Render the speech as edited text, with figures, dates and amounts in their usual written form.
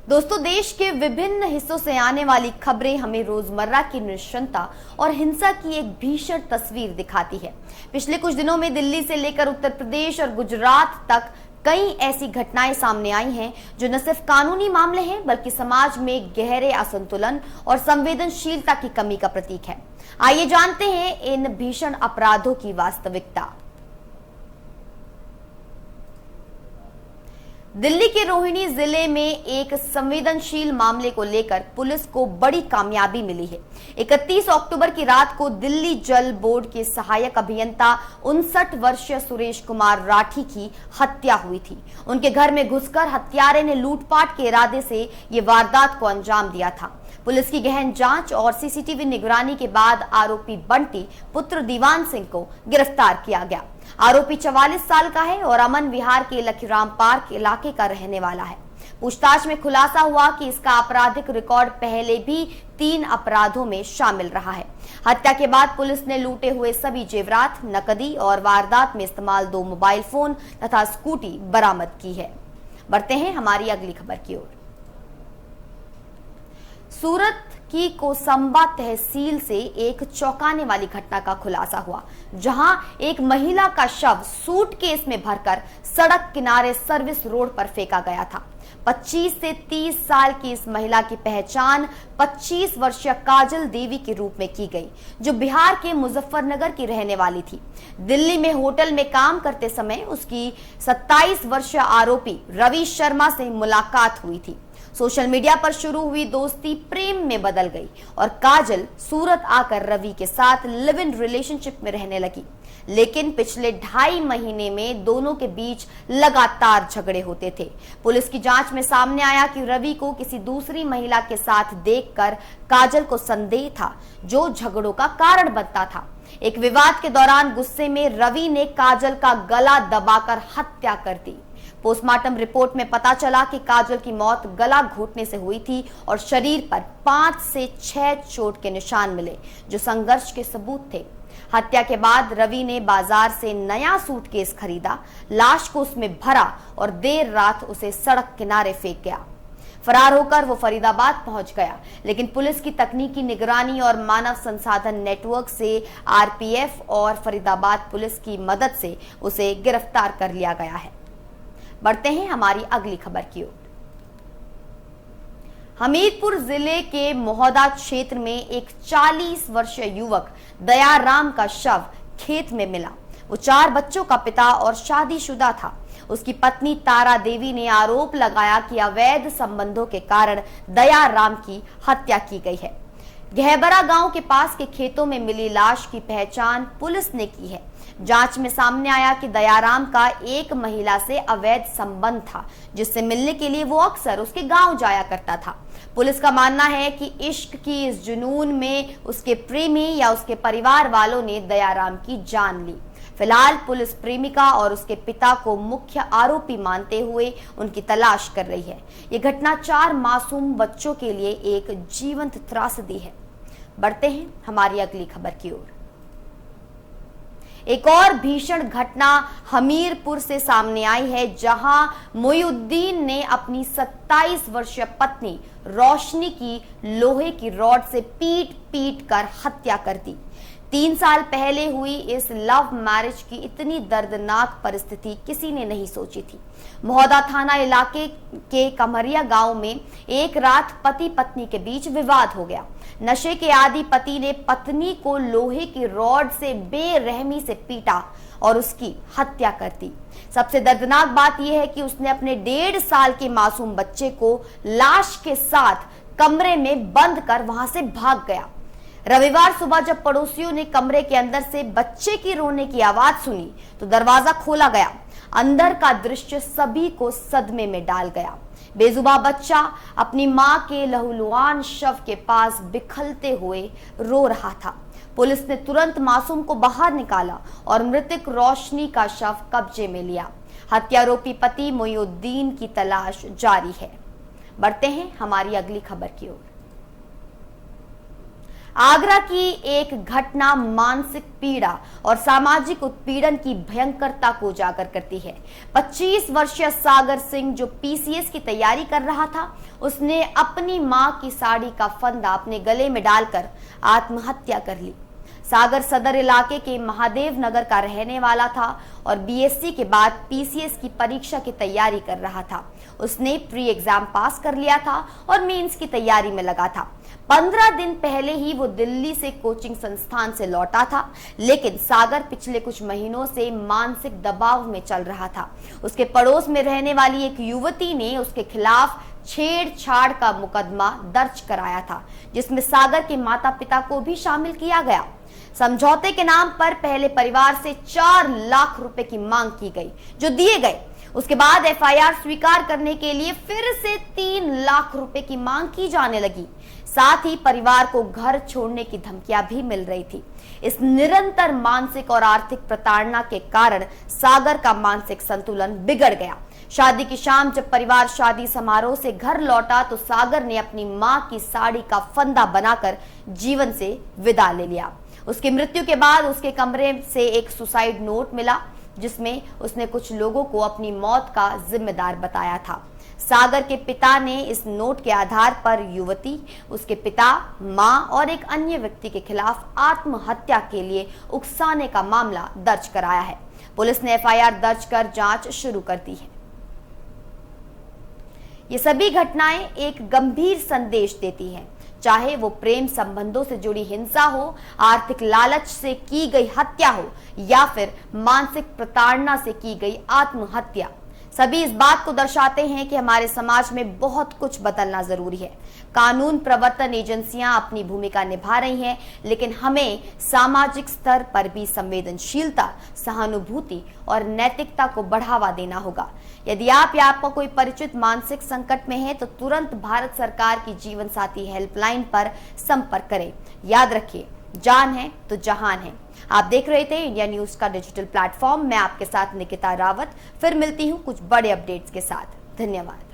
दोस्तों, देश के विभिन्न हिस्सों से आने वाली खबरें हमें रोजमर्रा की नृशंसता और हिंसा की एक भीषण तस्वीर दिखाती है। पिछले कुछ दिनों में दिल्ली से लेकर उत्तर प्रदेश और गुजरात तक कई ऐसी घटनाएं सामने आई हैं जो न सिर्फ कानूनी मामले हैं बल्कि समाज में गहरे असंतुलन और संवेदनशीलता की कमी का प्रतीक है। आइए जानते हैं इन भीषण अपराधों की वास्तविकता। दिल्ली के रोहिणी जिले में एक संवेदनशील मामले को लेकर पुलिस को बड़ी कामयाबी मिली है। 31 अक्टूबर की रात को दिल्ली जल बोर्ड के सहायक अभियंता 59 वर्षीय सुरेश कुमार राठी की हत्या हुई थी। उनके घर में घुसकर हत्यारे ने लूटपाट के इरादे से ये वारदात को अंजाम दिया था। पुलिस की गहन जांच और सीसीटीवी निगरानी के बाद आरोपी बंटी पुत्र दीवान सिंह को गिरफ्तार किया गया। आरोपी 44 साल का है और अमन विहार के लखीराम पार्क इलाके का रहने वाला है। पूछताछ में खुलासा हुआ कि इसका आपराधिक रिकॉर्ड पहले भी 3 अपराधों में शामिल रहा है। हत्या के बाद पुलिस ने लूटे हुए सभी जेवरात, नकदी और वारदात में इस्तेमाल 2 मोबाइल फोन तथा स्कूटी बरामद की है। बढ़ते हैं हमारी अगली खबर की ओर। सूरत की कोसंबा तहसील से एक चौंकाने वाली घटना का खुलासा हुआ, जहां एक महिला का शव सूटकेस में भरकर सड़क किनारे सर्विस रोड पर फेंका गया था। 25 से 30 साल की इस महिला की पहचान 25 वर्षीय काजल देवी के रूप में की गई, जो बिहार के मुजफ्फरनगर की रहने वाली थी। दिल्ली में होटल में काम करते समय उसकी 27 वर्षीय आरोपी रवि शर्मा से मुलाकात हुई थी। सोशल मीडिया पर शुरू हुई दोस्ती प्रेम में बदल गई और काजल सूरत आकर रवि के साथ लिव इन रिलेशनशिप में रहने लगी। लेकिन पिछले 2.5 महीने में दोनों के बीच लगातार झगड़े होते थे। पुलिस की जांच में सामने आया कि रवि को किसी दूसरी महिला के साथ देखकर काजल को संदेह था, जो झगड़ों का कारण बनता था। एक विवाद के दौरान गुस्से में रवि ने काजल का गला दबाकर हत्या कर दी। पोस्टमार्टम रिपोर्ट में पता चला कि काजल की मौत गला घोटने से हुई थी और शरीर पर 5 से 6 चोट के निशान मिले, जो संघर्ष के सबूत थे। हत्या के बाद रवि ने बाजार से नया सूटकेस खरीदा, लाश को उसमें भरा और देर रात उसे सड़क किनारे फेंक गया। फरार होकर वो फरीदाबाद पहुंच गया, लेकिन पुलिस की तकनीकी निगरानी और मानव संसाधन नेटवर्क से आरपीएफ और फरीदाबाद पुलिस की मदद से उसे गिरफ्तार कर लिया गया है। बढ़ते हैं हमारी अगली खबर की ओर। हमीरपुर जिले के मोहदा क्षेत्र में एक 40 वर्षीय युवक दयाराम का शव खेत में मिला। वो 4 बच्चों का पिता और शादीशुदा था। उसकी पत्नी तारा देवी ने आरोप लगाया कि अवैध संबंधों के कारण दयाराम की हत्या की गई है। गहबरा गांव के पास के खेतों में मिली लाश की पहचान पुलिस ने की है। जांच में सामने आया कि दयाराम का एक महिला से अवैध संबंध था, जिससे मिलने के लिए वो अक्सर उसके गांव जाया करता था। पुलिस का मानना है कि इश्क की इस जुनून में उसके प्रेमी या उसके परिवार वालों ने दयाराम की जान ली। फिलहाल पुलिस प्रेमिका और उसके पिता को मुख्य आरोपी मानते हुए उनकी तलाश कर रही है। ये घटना 4 मासूम बच्चों के लिए एक जीवंत त्रासदी है। बढ़ते हैं हमारी अगली खबर की ओर। एक और भीषण घटना हमीरपुर से सामने आई है, जहां मोइनुद्दीन ने अपनी 27 वर्षीय पत्नी रोशनी की लोहे की रॉड से पीट कर हत्या कर दी। 3 साल पहले हुई इस लव मैरिज की इतनी दर्दनाक परिस्थिति किसी ने नहीं सोची थी। मोहदा थाना इलाके के कमरिया गांव में एक रात पति पत्नी के बीच विवाद हो गया। नशे के आदी पति ने पत्नी को लोहे की रॉड से बेरहमी से पीटा और उसकी हत्या कर दी। सबसे दर्दनाक बात यह है कि उसने अपने 1.5 साल के मासूम बच्चे को लाश के साथ कमरे में बंद कर वहां से भाग गया। रविवार सुबह जब पड़ोसियों ने कमरे के अंदर से बच्चे की रोने की आवाज सुनी तो दरवाजा खोला गया। अंदर का दृश्य सभी को सदमे में डाल गया। बेजुबान बच्चा अपनी मां के लहूलुहान शव के पास बिखरते हुए रो रहा था। पुलिस ने तुरंत मासूम को बाहर निकाला और मृतक रोशनी का शव कब्जे में लिया। हत्यारोपी पति मोइनुद्दीन की तलाश जारी है। बढ़ते हैं हमारी अगली खबर की ओर। आगरा की एक घटना मानसिक पीड़ा और सामाजिक उत्पीड़न की भयंकरता को उजागर करती है। 25 वर्षीय सागर सिंह जो पीसीएस की तैयारी कर रहा था, उसने अपनी मां की साड़ी का फंदा अपने गले में डालकर आत्महत्या कर ली। सागर सदर इलाके के महादेव नगर का रहने वाला था और बीएससी के बाद पीसीएस की परीक्षा की तैयारी कर रहा था। उसने प्री एग्जाम पास कर लिया था और मेंस की तैयारी में लगा था। 15 दिन पहले ही वो दिल्ली से कोचिंग संस्थान से लौटा था, लेकिन सागर पिछले कुछ महीनों से मानसिक दबाव में चल रहा था। उसके पड़ोस में रहने वाली एक युवती ने उसके खिलाफ छेड़छाड़ का मुकदमा दर्ज कराया था, जिसमें सागर के माता पिता को भी शामिल किया गया। समझौते के नाम पर पहले परिवार से 4 लाख रुपए की मांग की गई, जो दिए गए। उसके बाद एफआईआर स्वीकार करने के लिए फिर से 3 लाख रुपए की मांग की जाने लगी। साथ ही परिवार को घर छोड़ने की धमकियां भी मिल रही थी। इस निरंतर मानसिक और आर्थिक प्रताड़ना के कारण सागर का मानसिक संतुलन बिगड़ गया। शादी की शाम जब परिवार शादी समारोह से घर लौटा तो सागर ने अपनी मां की साड़ी का फंदा बनाकर जीवन से विदा ले लिया। उसकी मृत्यु के बाद उसके कमरे से एक सुसाइड नोट मिला, जिसमें उसने कुछ लोगों को अपनी मौत का जिम्मेदार बताया था। सागर के पिता ने इस नोट के आधार पर युवती, उसके पिता, मां और एक अन्य व्यक्ति के खिलाफ आत्महत्या के लिए उकसाने का मामला दर्ज कराया है। पुलिस ने एफआईआर दर्ज कर जांच शुरू कर दी है। ये सभी घटनाएं एक गंभीर संदेश देती हैं, चाहे वो प्रेम संबंधों से जुड़ी हिंसा हो, आर्थिक लालच से की गई हत्या हो या फिर मानसिक प्रताड़ना से की गई आत्महत्या। सभी इस बात को दर्शाते हैं कि हमारे समाज में बहुत कुछ बदलना जरूरी है। कानून प्रवर्तन एजेंसियां अपनी भूमिका निभा रही हैं, लेकिन हमें सामाजिक स्तर पर भी संवेदनशीलता, सहानुभूति और नैतिकता को बढ़ावा देना होगा। यदि आप या आपका कोई परिचित मानसिक संकट में है तो तुरंत भारत सरकार की जीवन साथी हेल्पलाइन पर संपर्क करें। याद रखिए, जान है तो जहान है। आप देख रहे थे इंडिया न्यूज का डिजिटल प्लेटफॉर्म। मैं आपके साथ निकिता रावत। फिर मिलती हूं कुछ बड़े अपडेट्स के साथ। धन्यवाद।